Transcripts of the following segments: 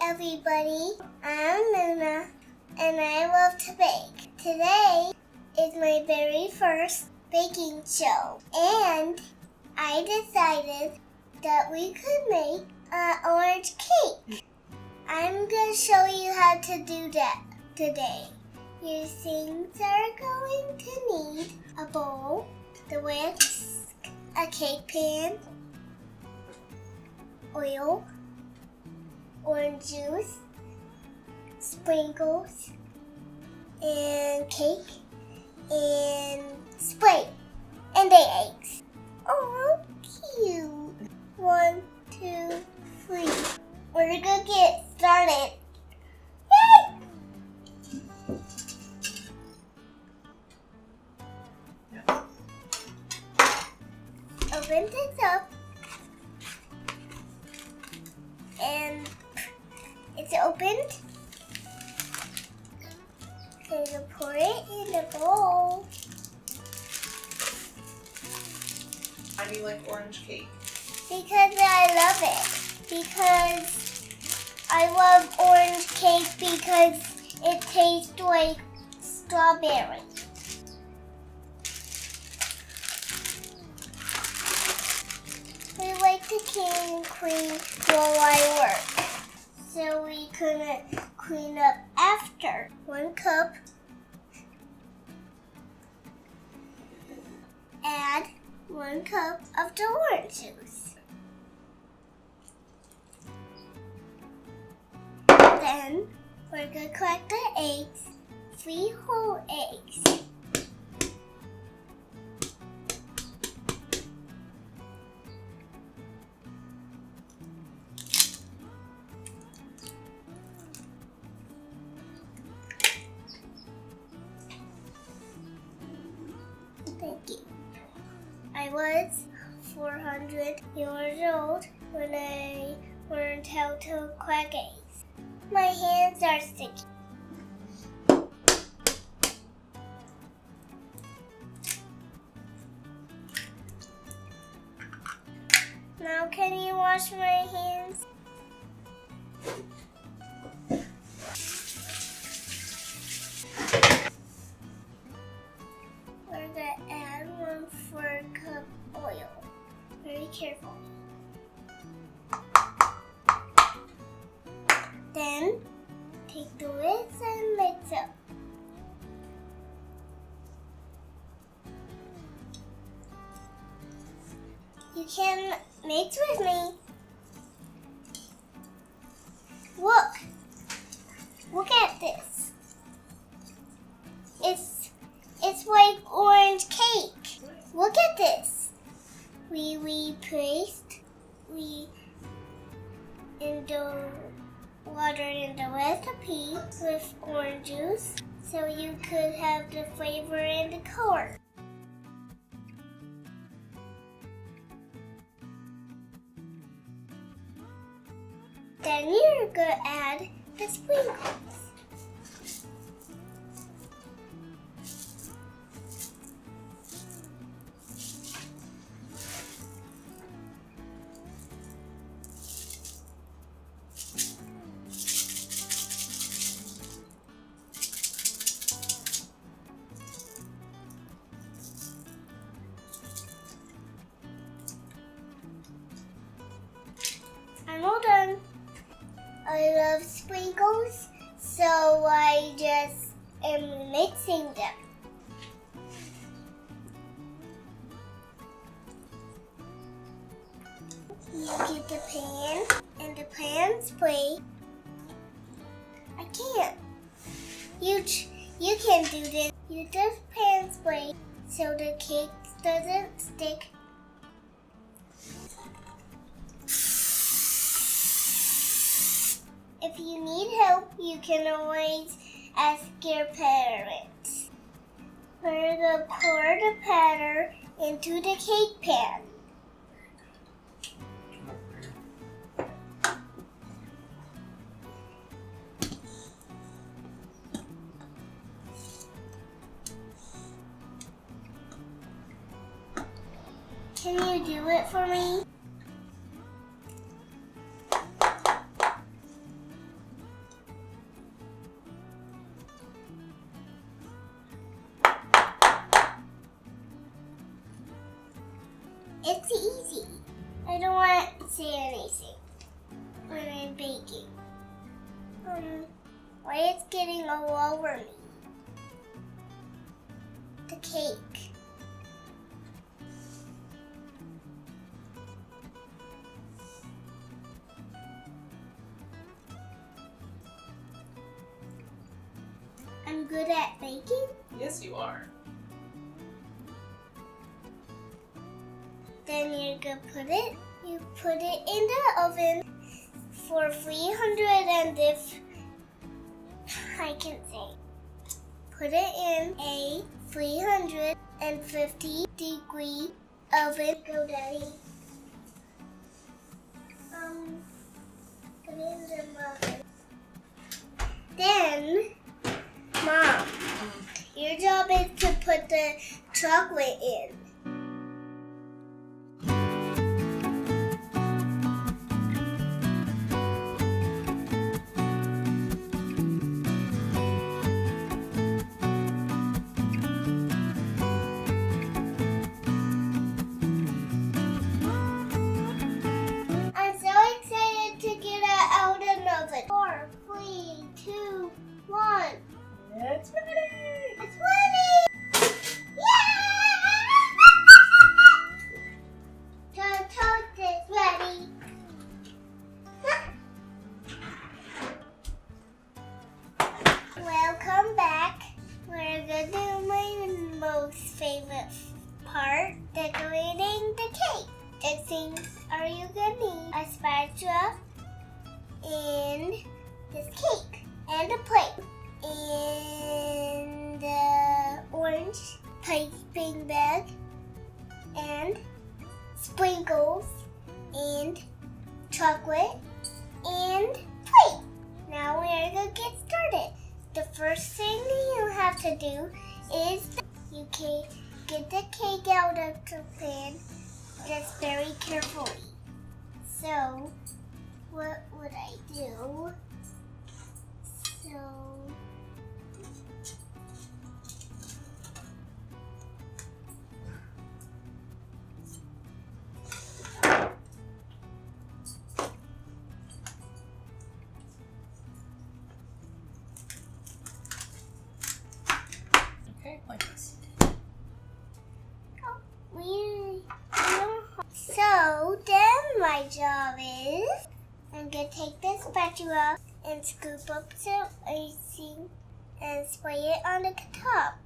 everybody. I'm Luna, and I love to bake. Today is my very first baking show, and I decided that we could make an orange cake. I'm going to show you how to do that today. Your things are going to need a bowl, the whisk, a cake pan, oil, orange juice, sprinkles, and cake, and spray, and the eggs. Oh, cute. 1, 2, 3. We're gonna get started. Yay! Open this up. And it's opened. So you pour it in the bowl. Why do you like orange cake? Because I love it. Because I love orange cake because it tastes like strawberry. We like to king and queen while I work. So we couldn't clean up after. 1 cup. Add 1 cup of the orange juice. Then we're gonna crack the eggs, 3 whole eggs. Thank you. I was 400 years old when I learned how to crack eggs. My hands are sticky. Now can you wash my hands? We're going to add 1/4 cup oil. Very careful. Then take the whisk and mix up. You can mix with me. Look at this. It's like orange cake. Look at this. We replaced in the water in the recipe with orange juice so you could have the flavor and the color. Then you're going to add the sprinkles. I'm all done. I love sprinkles, so I just am mixing them. You get the pan and the pan spray. I can't. You can do this. You just pan spray so the cake doesn't stick. If you need help, you can always ask your parents. We're going to pour the batter into the cake pan. Can you do it for me? baking. Why it's getting all over me? The cake. I'm good at baking? Yes, you are. Then you're gonna you put it in the oven for 300 and if I can say. Put it in a 350 degree oven. Go, Daddy. Put it in the oven. Then, Mom, your job is to put the chocolate in. I'm so excited to get it out of the oven. 4, 3, 2, 1. It's ready! It's ready! Yeah! The toast is ready. Welcome back. We're gonna do my most favorite part, decorating the cake. It seems, are you gonna need a spatula and this cake and a plate and the orange piping bag and sprinkles and chocolate and plate. Now we're gonna get started. The first thing you have to do is you can get the cake out of the pan just very carefully. So, what would I do? Okay, like this. So then my job is I'm gonna take this spatula and scoop up some icing and spray it on the top.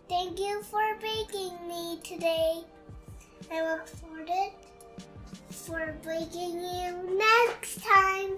Thank you for baking me today. I look forward for baking you next time.